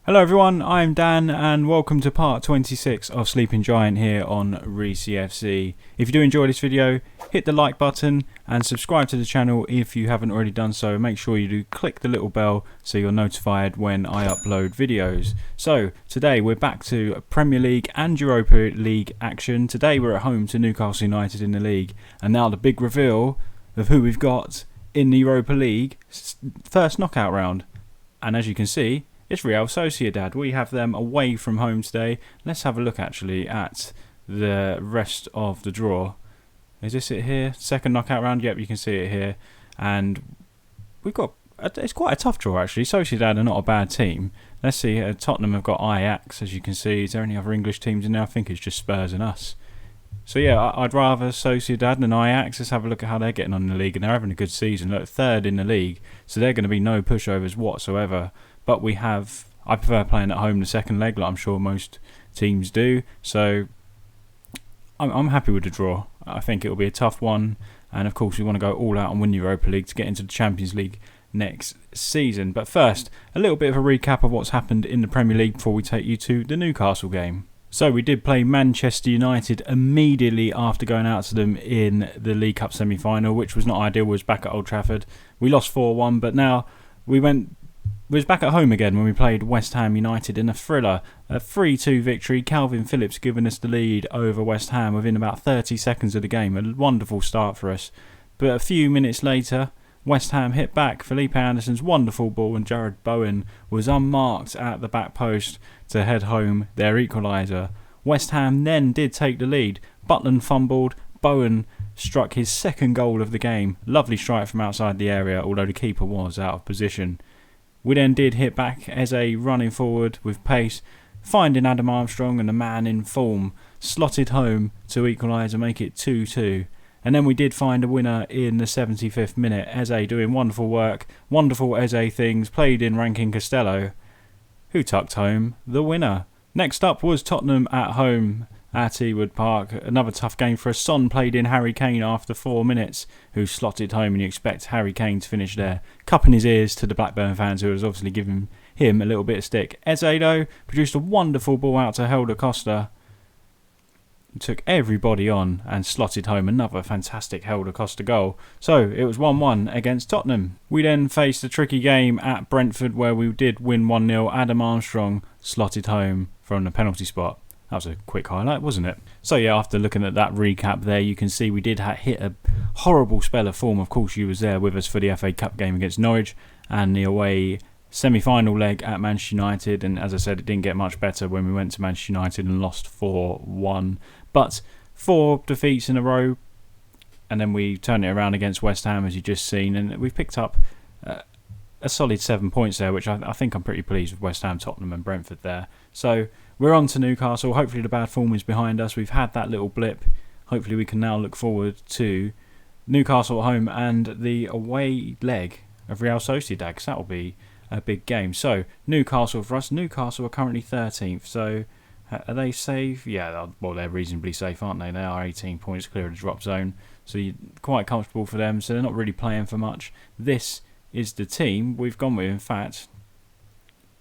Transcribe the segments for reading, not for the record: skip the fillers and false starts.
Hello everyone, I'm Dan and welcome to part 26 of Sleeping Giant here on Reesy FC. If you do enjoy this video, hit the like button and subscribe to the channel if you haven't already done so. Make sure you do click the little bell so you're notified when I upload videos. So today we're back to Premier League and Europa League action. Today we're at home to Newcastle United in the league, and now the big reveal of who we've got in the Europa League first knockout round. And as you can see, it's Real Sociedad. We have them away from home today. Let's have a look actually at the rest of the draw. Is this it here? Second knockout round? Yep, you can see it here. And we've got, it's quite a tough draw actually. Sociedad are not a bad team. Let's see, Tottenham have got Ajax, as you can see. Is there any other English teams in there? I think it's just Spurs and us. So yeah, I'd rather Sociedad than Ajax. Let's have a look at how they're getting on in the league. And they're having a good season. Look, third in the league. So they're going to be no pushovers whatsoever. But I prefer playing at home the second leg, like I'm sure most teams do. So I'm happy with the draw. I think it'll be a tough one. And of course, we want to go all out and win Europa League to get into the Champions League next season. But first, a little bit of a recap of what's happened in the Premier League before we take you to the Newcastle game. So we did play Manchester United immediately after going out to them in the League Cup semi-final, which was not ideal. We was back at Old Trafford. We lost 4-1, but now we was back at home again when we played West Ham United in a thriller. A 3-2 victory. Calvin Phillips giving us the lead over West Ham within about 30 seconds of the game. A wonderful start for us. But a few minutes later, West Ham hit back. Felipe Anderson's wonderful ball and Jared Bowen was unmarked at the back post to head home their equaliser. West Ham then did take the lead. Butland fumbled. Bowen struck his second goal of the game. Lovely strike from outside the area, although the keeper was out of position. We then did hit back. Eze running forward with pace, finding Adam Armstrong, and the man in form slotted home to equalise and make it 2-2. And then we did find a winner in the 75th minute. Eze doing wonderful work, wonderful Eze things, played in Rankin Costello, who tucked home the winner. Next up was Tottenham at home at Ewood Park. Another tough game for us. Son played in Harry Kane after 4 minutes, who slotted home, and you expect Harry Kane to finish there, cupping his ears to the Blackburn fans, who was obviously giving him a little bit of stick. Eze, though, produced a wonderful ball out to Helder Costa. He took everybody on and slotted home another fantastic Helder Costa goal. So it was 1-1 against Tottenham. We then faced a tricky game at Brentford where we did win 1-0. Adam Armstrong slotted home from the penalty spot. That was a quick highlight, wasn't it? So yeah, after looking at that recap there, you can see we did hit a horrible spell of form. Of course, you was there with us for the FA Cup game against Norwich and the away semi-final leg at Manchester United. And as I said, it didn't get much better when we went to Manchester United and lost 4-1. But 4 defeats in a row, and then we turned it around against West Ham, as you just seen. And we've picked up a solid 7 points there, which I think I'm pretty pleased with West Ham, Tottenham and Brentford there. So we're on to Newcastle. Hopefully the bad form is behind us. We've had that little blip. Hopefully we can now look forward to Newcastle at home and the away leg of Real Sociedad, because that will be a big game. So Newcastle for us. Newcastle are currently 13th. So are they safe? Yeah, well, they're reasonably safe, aren't they? They are 18 points clear of the drop zone. So you're quite comfortable for them. So they're not really playing for much. This is the team we've gone with. In fact,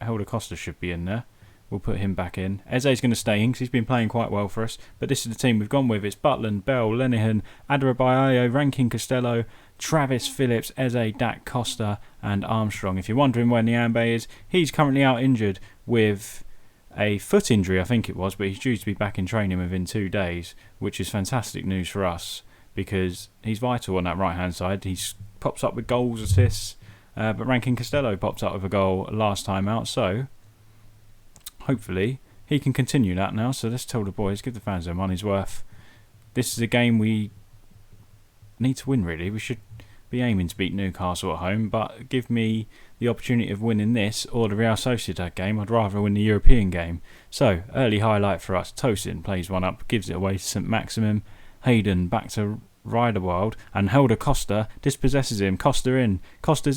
Helder Costa should be in there. We'll put him back in. Eze's going to stay in because he's been playing quite well for us. But this is the team we've gone with. It's Butland, Bell, Lenihan, Adarabioyo, Rankin Costello, Travis Phillips, Eze, Dak Costa and Armstrong. If you're wondering where Nyambe is, he's currently out injured with a foot injury, I think it was. But he's due to be back in training within 2 days, which is fantastic news for us because he's vital on that right-hand side. He pops up with goals, assists. But Rankin Costello popped up with a goal last time out. So hopefully he can continue that now. So let's tell the boys, give the fans their money's worth. This is a game we need to win, really. We should be aiming to beat Newcastle at home, but give me the opportunity of winning this or the Real Sociedad game. I'd rather win the European game. So early highlight for us. Tosin plays one up, gives it away to St Maximum. Hayden back to Riderwild, and Helder Costa dispossesses him. Costa's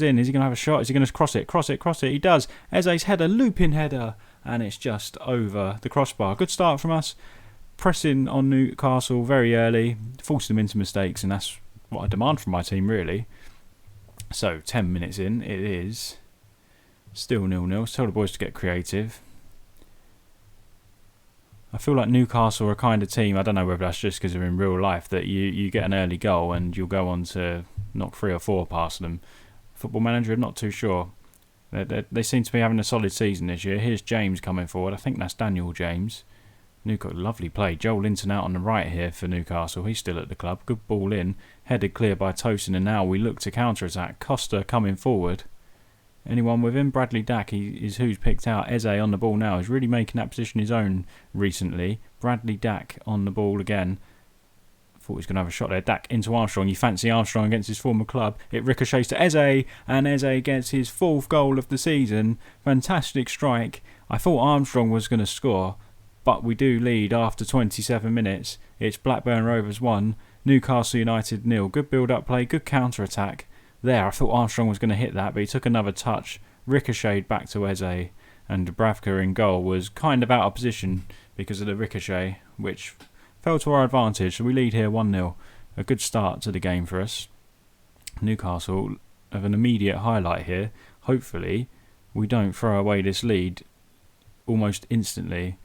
in. Is he going to have a shot? Is he going to cross it? He does. Eze's header, looping header, and it's just over the crossbar. Good start from us. Pressing on Newcastle very early, forcing them into mistakes, and that's what I demand from my team, really. So 10 minutes in, it is Still 0-0. Tell the boys to get creative. I feel like Newcastle are a kind of team, I don't know whether that's just because they're in real life, that you get an early goal and you'll go on to knock 3 or 4 past them. Football Manager, I'm not too sure. They seem to be having a solid season this year. Here's James coming forward. I think that's Daniel James. Newcastle, lovely play. Joel Linton out on the right here for Newcastle. He's still at the club. Good ball in. Headed clear by Tosin, and now we look to counter-attack. Costa coming forward. Anyone with him? Bradley Dack is who's picked out. Eze on the ball now. He's really making that position his own recently. Bradley Dack on the ball again. Thought he was going to have a shot there. Dack into Armstrong. You fancy Armstrong against his former club. It ricochets to Eze, and Eze gets his 4th goal of the season. Fantastic strike. I thought Armstrong was going to score, but we do lead after 27 minutes. It's Blackburn Rovers 1, Newcastle United 0. Good build-up play, good counter-attack. There, I thought Armstrong was going to hit that, but he took another touch, ricocheted back to Eze, and Dubravka in goal was kind of out of position because of the ricochet, which fell to our advantage. So we lead here 1-0. A good start to the game for us. Newcastle have an immediate highlight here. Hopefully, we don't throw away this lead almost instantly.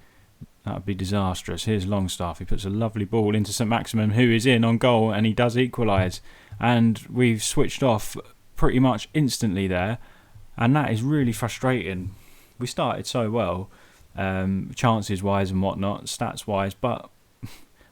That would be disastrous. Here's Longstaff. He puts a lovely ball into St Maximin, who is in on goal, and he does equalise. And we've switched off pretty much instantly there, and that is really frustrating. We started so well, chances wise and whatnot, stats wise, but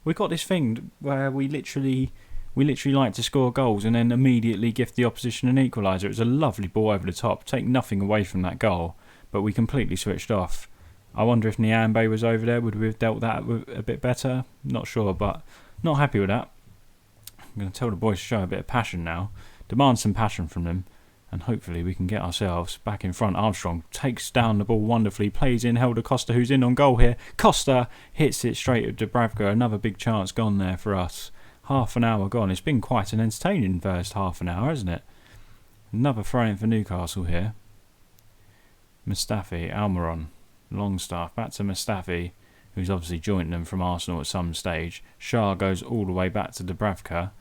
we got this thing where we literally like to score goals and then immediately gift the opposition an equaliser. It was a lovely ball over the top, take nothing away from that goal, but we completely switched off. I wonder if Niambe was over there, would we have dealt that a bit better? Not sure, but not happy with that. I'm going to tell the boys to show a bit of passion now. Demand some passion from them. And hopefully we can get ourselves back in front. Armstrong takes down the ball wonderfully. Plays in Helder Costa, who's in on goal here. Costa hits it straight at Dubravka. Another big chance gone there for us. Half an hour gone. It's been quite an entertaining first half an hour, hasn't it? Another throw-in for Newcastle here. Mustafi, Almiron, Longstaff. Back to Mustafi, who's obviously joined them from Arsenal at some stage. Shah goes all the way back to Dubravka.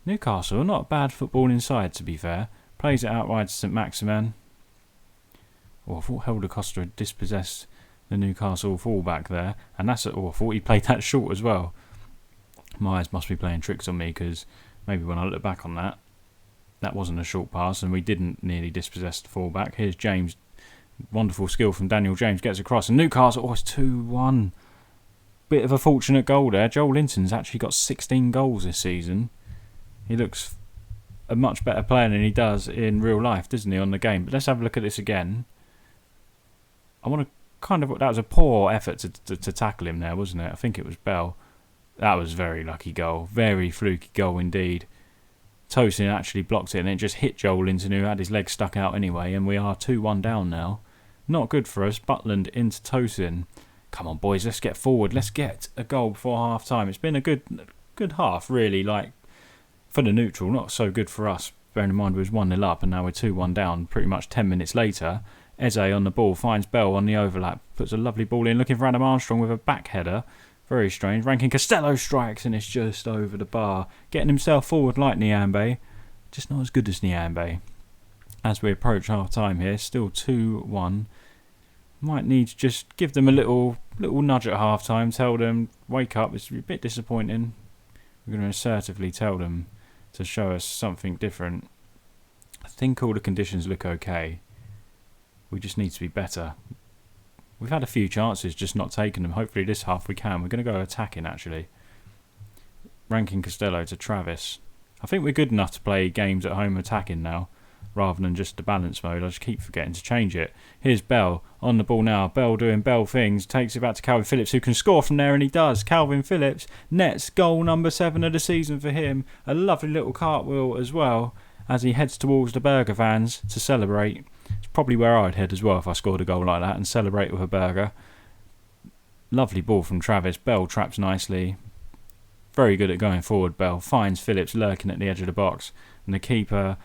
Newcastle, not a bad footballing side to be fair. Plays it out wide to St Maximin. I thought Helder Costa had dispossessed the Newcastle fullback there. And that's I thought he played that short as well. My eyes must be playing tricks on me, because maybe when I look back on that, that wasn't a short pass and we didn't nearly dispossess the fullback. Here's James. Wonderful skill from Daniel James, gets across. And Newcastle, it's 2-1. Bit of a fortunate goal there. Joel Linton's actually got 16 goals this season. He looks a much better player than he does in real life, doesn't he, on the game? But let's have a look at this again. I want to that was a poor effort to tackle him there, wasn't it? I think it was Bell. That was a very lucky goal. Very fluky goal indeed. Tosin actually blocked it and it just hit Joel Linton, who had his leg stuck out anyway, and we are 2-1 down now. Not good for us. Butland into Tosin. Come on, boys, let's get forward. Let's get a goal before half time. It's been a good half, really. Like, for the neutral, not so good for us. Bearing in mind we was 1-0 up and now we're 2-1 down pretty much 10 minutes later. Eze on the ball, finds Bell on the overlap, puts a lovely ball in, looking for Adam Armstrong with a back header. Very strange. Rankin Costello strikes and it's just over the bar. Getting himself forward like Niambe. Just not as good as Niambe. As we approach half time here, still 2-1. Might need to just give them a little nudge at half time. Tell them, wake up, it's a bit disappointing. We're going to assertively tell them to show us something different. I think all the conditions look okay. We just need to be better. We've had a few chances, just not taken them. Hopefully this half we can. We're going to go attacking, actually. Rankin Costello to Travis. I think we're good enough to play games at home attacking now, rather than just the balance mode. I just keep forgetting to change it. Here's Bell on the ball now. Bell doing Bell things. Takes it back to Calvin Phillips, who can score from there, and he does. Calvin Phillips nets goal number 7 of the season for him. A lovely little cartwheel as well, as he heads towards the Burger fans to celebrate. It's probably where I'd head as well if I scored a goal like that, and celebrate with a burger. Lovely ball from Travis. Bell traps nicely. Very good at going forward, Bell. Finds Phillips lurking at the edge of the box. And the keeper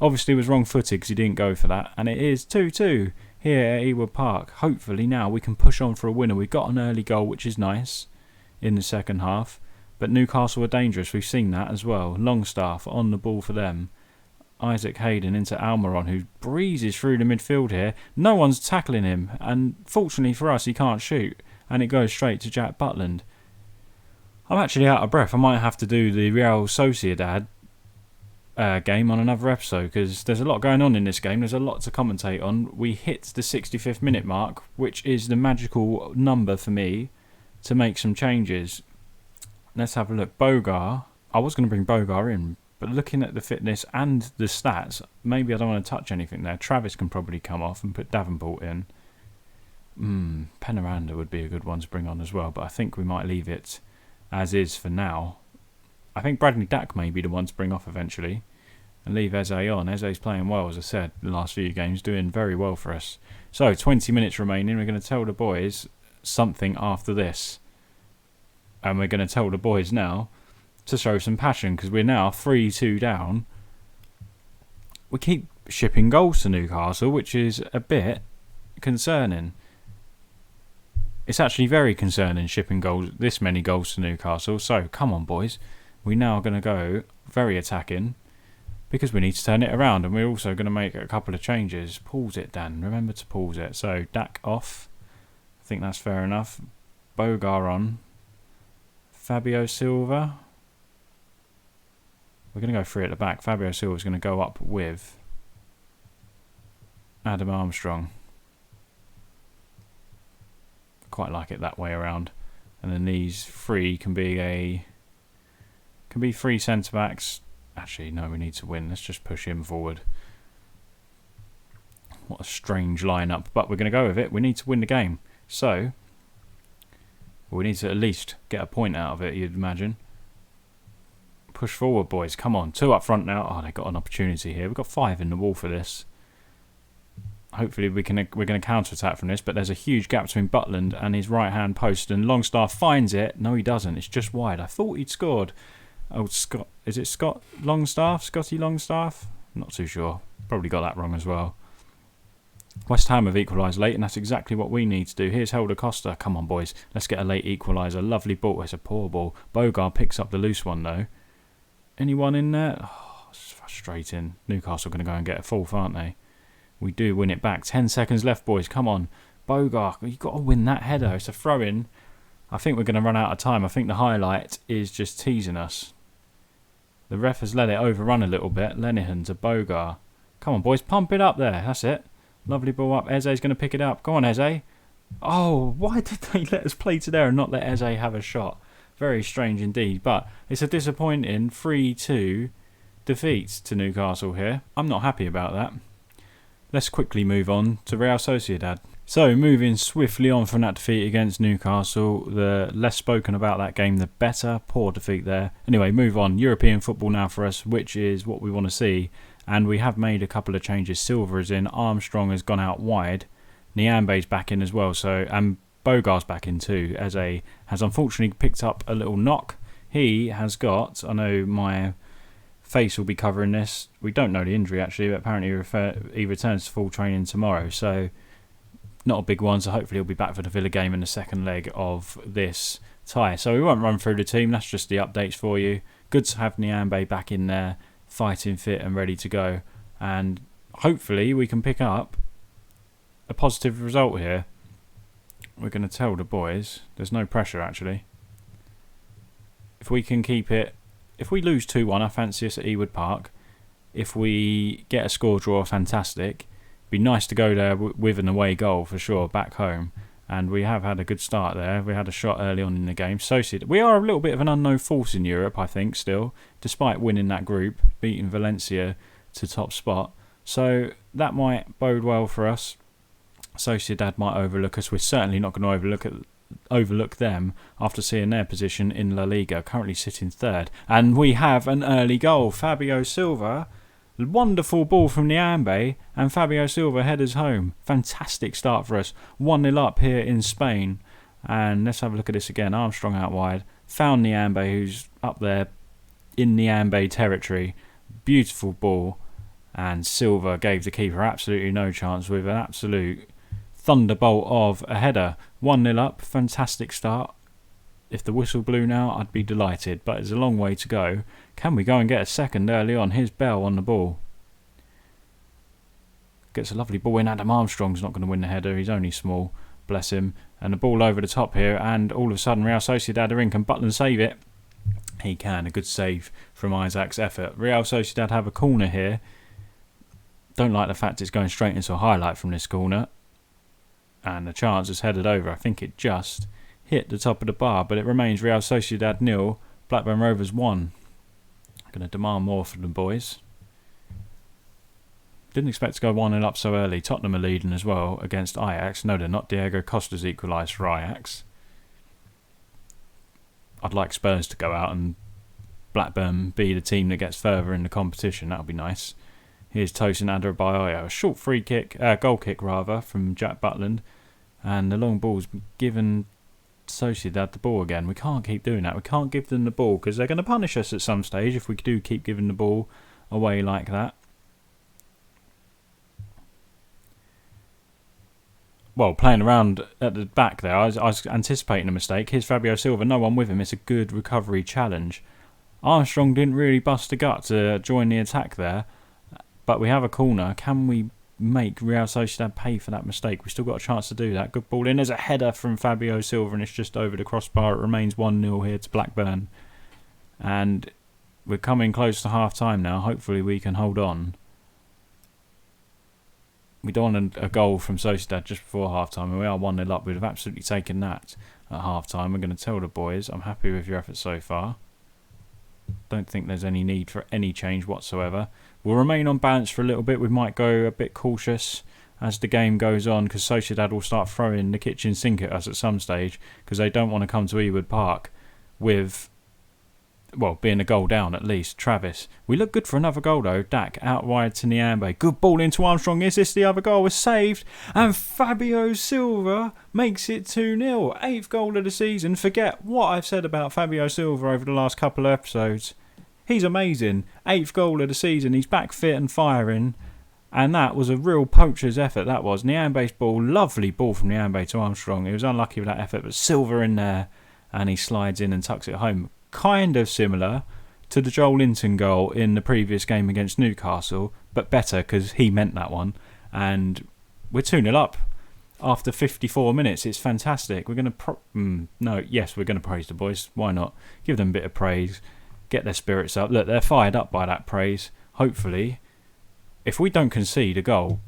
obviously was wrong-footed because he didn't go for that. And it is 2-2 here at Ewood Park. Hopefully now we can push on for a winner. We've got an early goal, which is nice, in the second half. But Newcastle are dangerous. We've seen that as well. Longstaff on the ball for them. Isaac Hayden into Almiron, who breezes through the midfield here. No one's tackling him, and fortunately for us, he can't shoot, and it goes straight to Jack Butland. I'm actually out of breath. I might have to do the Real Sociedad game on another episode, because there's a lot going on in this game. There's a lot to commentate on. We hit the 65th minute mark, which is the magical number for me to make some changes. Let's have a look. Bogar. I was going to bring Bogar in, but looking at the fitness and the stats, maybe I don't want to touch anything there. Travis can probably come off and put Davenport in. Penaranda would be a good one to bring on as well, but I think we might leave it as is for now. I think Bradley Dack may be the one to bring off eventually and leave Eze on. Eze's playing well, as I said, the last few games, doing very well for us. So, 20 minutes remaining. We're going to tell the boys something after this. And we're going to tell the boys now to show some passion, because we're now 3-2 down. We keep shipping goals to Newcastle, which is a bit concerning. It's actually very concerning shipping goals, this many goals to Newcastle. So, come on, boys. We're now going to go very attacking, because we need to turn it around, and we're also going to make a couple of changes. Pause it, Dan. Remember to pause it. So, Dak off. I think that's fair enough. Bogar on. Fabio Silva. We're going to go free at the back. Fabio Silva is going to go up with Adam Armstrong. Quite like it that way around. And then these three can be three centre backs. Actually, no, we need to win. Let's just push him forward. What a strange lineup, but we're going to go with it. We need to win the game. So, we need to at least get a point out of it, you'd imagine. Push forward, boys. Come on. 2 up front now. Oh, they got an opportunity here. We've got 5 in the wall for this. Hopefully we're going to counter-attack from this, but there's a huge gap between Butland and his right-hand post, and Longstaff finds it. No, he doesn't. It's just wide. I thought he'd scored. Oh, Scott. Is it Scott Longstaff? Scotty Longstaff? Not too sure. Probably got that wrong as well. West Ham have equalised late, and that's exactly what we need to do. Here's Helder Costa. Come on, boys. Let's get a late equaliser. Lovely ball. It's a poor ball. Bogar picks up the loose one, though. Anyone in there? Oh, it's frustrating. Newcastle are going to go and get a fourth, aren't they? We do win it back. 10 seconds left, boys. Come on. Bogar, you've got to win that header. It's a throw-in. I think we're going to run out of time. I think the highlight is just teasing us. The ref has let it overrun a little bit. Lenihan to Bogar. Come on, boys. Pump it up there. That's it. Lovely ball up. Eze's going to pick it up. Go on, Eze. Oh, why did they let us play to there and not let Eze have a shot? Very strange indeed. But it's a disappointing 3-2 defeat to Newcastle here. I'm not happy about that. Let's quickly move on to Real Sociedad. So, moving swiftly on from that defeat against Newcastle, the less spoken about that game, the better. Poor defeat there. Anyway, move on. European football now for us, which is what we want to see. And we have made a couple of changes. Silva is in, Armstrong has gone out wide, Niambe's back in as well, so and Bogar's back in too. Eze has unfortunately picked up a little knock. He has got, I know my face will be covering this. We don't know the injury actually, but apparently he returns to full training tomorrow. So not a big one. So hopefully he'll be back for the Villa game in the second leg of this tie. So we won't run through the team. That's just the updates for you. Good to have Niambe back in there, fighting fit and ready to go. And hopefully we can pick up a positive result here. We're going to tell the boys. There's no pressure actually. If we can keep it. If we lose 2-1, I fancy us at Ewood Park. If we get a score draw, fantastic. It'd be nice to go there with an away goal for sure, back home. And we have had a good start there. We had a shot early on in the game. Sociedad. We are a little bit of an unknown force in Europe, I think, still. Despite winning that group, beating Valencia to top spot. So that might bode well for us. Sociedad might overlook us. We're certainly not going to overlook them after seeing their position in La Liga, currently sitting third. And we have an early goal. Fabio Silva, wonderful ball from Niambe, and Fabio Silva headers home. Fantastic start for us. 1-0 up here in Spain. And let's have a look at this again. Armstrong out wide. Found Niambe, who's up there in Niambe territory. Beautiful ball. And Silva gave the keeper absolutely no chance with an absolute thunderbolt of a header. 1-0 up, fantastic start. If the whistle blew now, I'd be delighted, but it's a long way to go. Can we go and get a second early on? Here's Bell on the ball. Gets a lovely ball in. Adam Armstrong's not going to win the header. He's only small. Bless him. And the ball over the top here. And all of a sudden, Real Sociedad are in. Can Butland save it? He can. A good save from Isaac's effort. Real Sociedad have a corner here. Don't like the fact it's going straight into a highlight from this corner. And the chance is headed over. I think it just hit the top of the bar. But it remains Real Sociedad 0. Blackburn Rovers 1. Going to demand more from the boys. Didn't expect to go 1-0 up so early. Tottenham are leading as well against Ajax. No, they're not. Diego Costa's equalised for Ajax. I'd like Spurs to go out and Blackburn be the team that gets further in the competition. That would be nice. Here's Tosin Adarabioyo. A short free kick, goal kick rather, from Jack Butland. And the long ball's given Sociedad the ball again. We can't keep doing that. We can't give them the ball because they're going to punish us at some stage if we do keep giving the ball away like that. Well, playing around at the back there, I was anticipating a mistake. Here's Fabio Silva, no one with him. It's a good recovery challenge. Armstrong didn't really bust a gut to join the attack there, but we have a corner. Can we make Real Sociedad pay for that mistake? We've still got a chance to do that. Good ball in. There's a header from Fabio Silva and it's just over the crossbar. It remains 1-0 here to Blackburn. And we're coming close to half-time now. Hopefully we can hold on. We don't want a goal from Sociedad just before half-time, and we are 1-0 up. We'd have absolutely taken that at half-time. We're going to tell the boys, I'm happy with your efforts so far. Don't think there's any need for any change whatsoever. We'll remain on balance for a little bit. We might go a bit cautious as the game goes on, because Sociedad will start throwing the kitchen sink at us at some stage, because they don't want to come to Ewood Park with, well, being a goal down at least. Travis. We look good for another goal though. Dak out wide to Nyambe. Good ball into Armstrong. Is this the other goal? Was saved. And Fabio Silva makes it 2-0. 8th goal of the season. Forget what I've said about Fabio Silva over the last couple of episodes. He's amazing. 8th goal of the season. He's back fit and firing. And that was a real poacher's effort, that was. Nyambe's ball. Lovely ball from Nyambe to Armstrong. He was unlucky with that effort, but Silva in there. And he slides in and tucks it home. Kind of similar to the Joel Linton goal in the previous game against Newcastle, but better because he meant that one. And we're 2-0 up after 54 minutes. It's fantastic. We're going to we're going to praise the boys. Why not? Give them a bit of praise, get their spirits up. Look, they're fired up by that praise. Hopefully, if we don't concede a goal,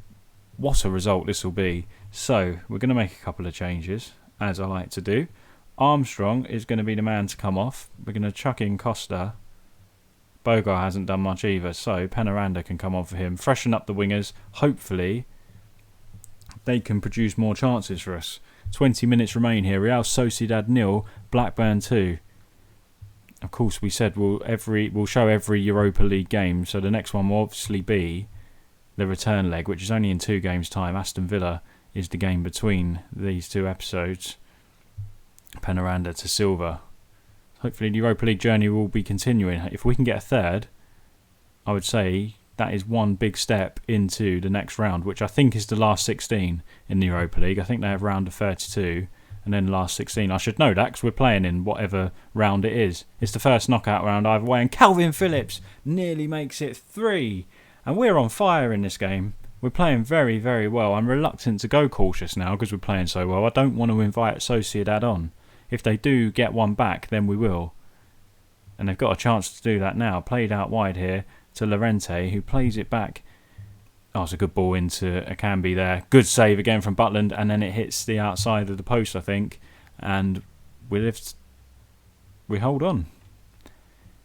what a result this will be. So we're going to make a couple of changes, as I like to do. Armstrong is going to be the man to come off. We're going to chuck in Costa. Bogar hasn't done much either, so Penaranda can come on for him. Freshen up the wingers. Hopefully, they can produce more chances for us. 20 minutes remain here. Real Sociedad 0, Blackburn 2. Of course, we said we'll show every Europa League game, so the next one will obviously be the return leg, which is only in 2 games' time. Aston Villa is the game between these 2 episodes. Penaranda to Silva. Hopefully the Europa League journey will be continuing. If we can get a third, I would say that is one big step into the next round, which I think is the last 16 in the Europa League. I think they have round of 32 and then last 16. I should know that because we're playing in whatever round it is. It's the first knockout round either way, and Calvin Phillips nearly makes it 3. And we're on fire in this game. We're playing very, very well. I'm reluctant to go cautious now because we're playing so well. I don't want to invite Sociedad on. If they do get one back, then we will. And they've got a chance to do that now. Played out wide here to Llorente, who plays it back. Oh, it's a good ball into Akambi there. Good save again from Butland, and then it hits the outside of the post, I think. And we hold on.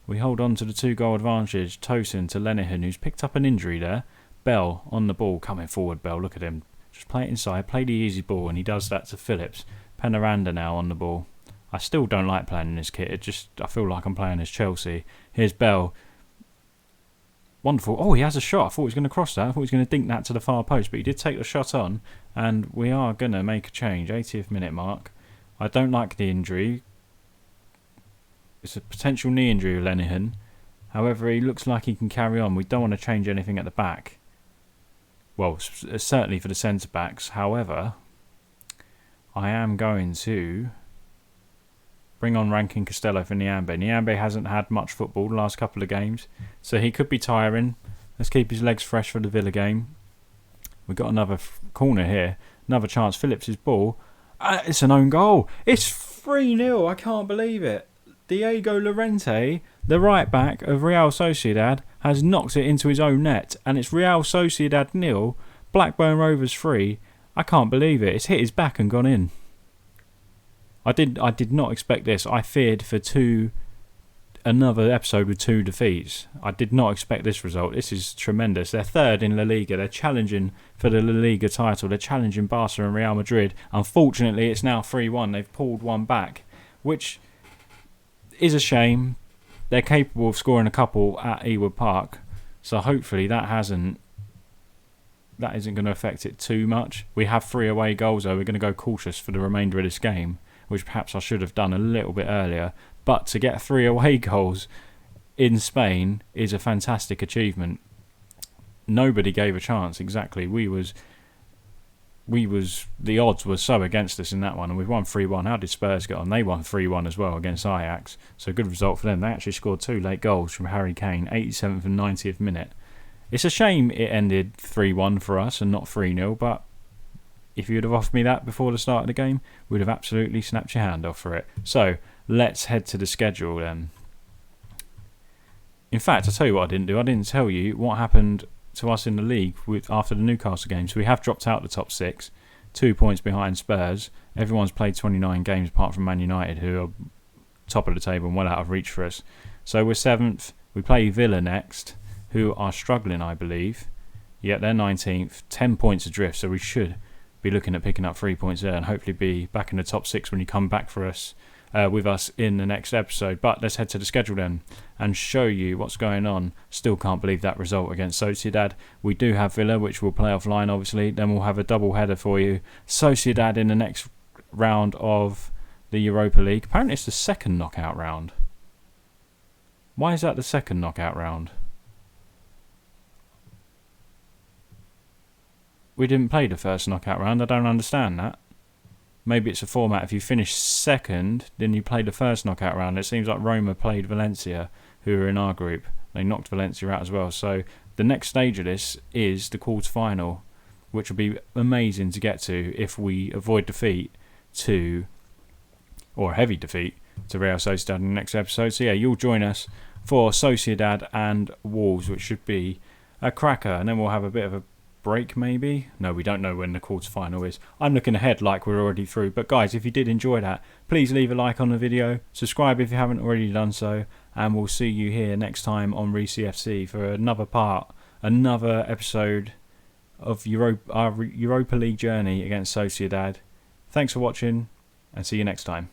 We hold on to the 2-goal advantage. Tosin to Lenihan, who's picked up an injury there. Bell on the ball, coming forward. Bell, look at him. Just play it inside, play the easy ball, and he does that to Phillips. Penaranda now on the ball. I still don't like playing in this kit. I feel like I'm playing as Chelsea. Here's Bell. Wonderful. Oh, he has a shot. I thought he was going to cross that. I thought he was going to dink that to the far post, but he did take the shot on, and we are going to make a change. 80th minute mark. I don't like the injury. It's a potential knee injury with Lenihan. However, he looks like he can carry on. We don't want to change anything at the back. Well, certainly for the centre-backs. However, I am going to bring on Rankin Costello for Nyambe. Nyambe hasn't had much football the last couple of games, so he could be tiring. Let's keep his legs fresh for the Villa game. We got another corner here. Another chance. Phillips' ball. It's an own goal. It's 3-0. I can't believe it. Diego Llorente, the right back of Real Sociedad, has knocked it into his own net, and it's Real Sociedad 0, Blackburn Rovers 3. I can't believe it. It's hit his back and gone in. I did not expect this. I feared for another episode with 2 defeats. I did not expect this result. This is tremendous. They're third in La Liga. They're challenging for the La Liga title. They're challenging Barca and Real Madrid. Unfortunately, it's now 3-1. They've pulled one back, which is a shame. They're capable of scoring a couple at Ewood Park, so hopefully that isn't going to affect it too much. We have 3 away goals though. We're going to go cautious for the remainder of this game, which perhaps I should have done a little bit earlier. But to get 3 away goals in Spain is a fantastic achievement. Nobody gave a chance. Exactly. The odds were so against us in that one, and we've won 3-1. How did Spurs get on? They won 3-1 as well against Ajax, so good result for them. They actually scored 2 late goals from Harry Kane, 87th and 90th minute. It's a shame it ended 3-1 for us and not 3-0, but if you'd have offered me that before the start of the game, we'd have absolutely snapped your hand off for it. So let's head to the schedule then. In fact, I'll tell you what I didn't do. I didn't tell you what happened to us in the league after the Newcastle games. We have dropped out the top 6, 2 points behind Spurs. Everyone's played 29 games apart from Man United, who are top of the table and well out of reach for us. So we're 7th. We play Villa next, who are struggling, I believe. Yet they're 19th, 10 points adrift, so we should be looking at picking up 3 points there and hopefully be back in the top 6 when you come back for us with us in the next episode. But let's head to the schedule then and show you what's going on. Still can't believe that result against Sociedad. We do have Villa, which we'll play offline obviously. Then we'll have a double header for you. Sociedad in the next round of the Europa League. Apparently it's the second knockout round. Why is that the second knockout round? We didn't play the first knockout round. I don't understand that. Maybe it's a format. If you finish second, then you play the first knockout round. It seems like Roma played Valencia, who are in our group. They knocked Valencia out as well. So the next stage of this is the quarter-final, which will be amazing to get to if we avoid defeat or a heavy defeat to Real Sociedad in the next episode. So yeah, you'll join us for Sociedad and Wolves, which should be a cracker. And then we'll have a bit of a break maybe. No, we don't know when the quarter-final is. I'm looking ahead like we're already through. But guys, if you did enjoy that, please leave a like on the video, subscribe if you haven't already done so, and we'll see you here next time on Reesy FC for another episode of our Europa League journey against Sociedad. Thanks for watching and see you next time.